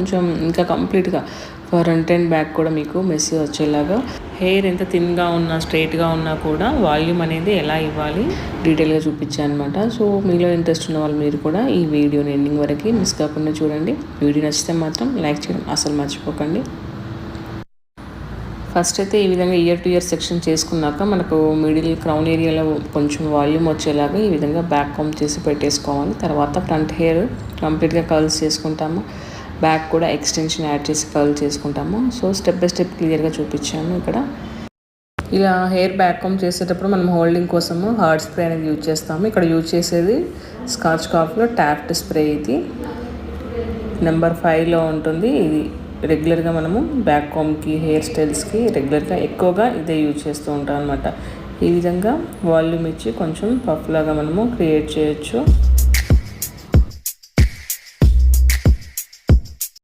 కొంచెం ఇంకా కంప్లీట్గా ఫ్రంట్ అండ్ బ్యాక్ కూడా మీకు మెస్సీ వచ్చేలాగా హెయిర్ ఎంత థిన్గా ఉన్నా స్ట్రైట్గా ఉన్నా కూడా వాల్యూమ్ అనేది ఎలా ఇవ్వాలి డీటెయిల్గా చూపించాను అనమాట. సో మీలో ఇంట్రెస్ట్ ఉన్న వాళ్ళు మీరు కూడా ఈ వీడియోని ఎండింగ్ వరకు మిస్ కాకుండా చూడండి. వీడియో నచ్చితే మాత్రం లైక్ చేయడం అసలు మర్చిపోకండి. ఫస్ట్ అయితే ఈ విధంగా ఇయర్ టు ఇయర్ సెక్షన్ చేసుకున్నాక మనకు మిడిల్ క్రౌన్ ఏరియాలో కొంచెం వాల్యూమ్ వచ్చేలాగా ఈ విధంగా బ్యాక్ కాంబ్ చేసి పెట్టేసుకోవాలి. తర్వాత ఫ్రంట్ హెయిర్ కంప్లీట్గా కర్ల్స్ చేసుకుంటాము. బ్యాక్ కూడా ఎక్స్టెన్షన్ యాడ్ చేసి కర్ల్ చేసుకుంటాము. సో స్టెప్ బై స్టెప్ క్లియర్గా చూపించాను ఇక్కడ. ఇలా హెయిర్ బ్యాక్ కాంబ్ చేసేటప్పుడు మనం హోల్డింగ్ కోసము హార్డ్ స్ప్రే అనేది యూజ్ చేస్తాము. ఇక్కడ యూజ్ చేసేది స్కాచ్ కాఫ్లో టాఫ్ట్ స్ప్రే. ఇది నెంబర్ 5లో ఉంటుంది. ఇది రెగ్యులర్గా మనము బ్యాక్ కాంబ్కి హెయిర్ స్టైల్స్కి రెగ్యులర్గా ఎక్కువగా ఇదే యూజ్ చేస్తూ ఉంటాం అనమాట. ఈ విధంగా వాల్యూమ్ ఇచ్చి కొంచెం పఫ్ లాగా మనము క్రియేట్ చేయొచ్చు.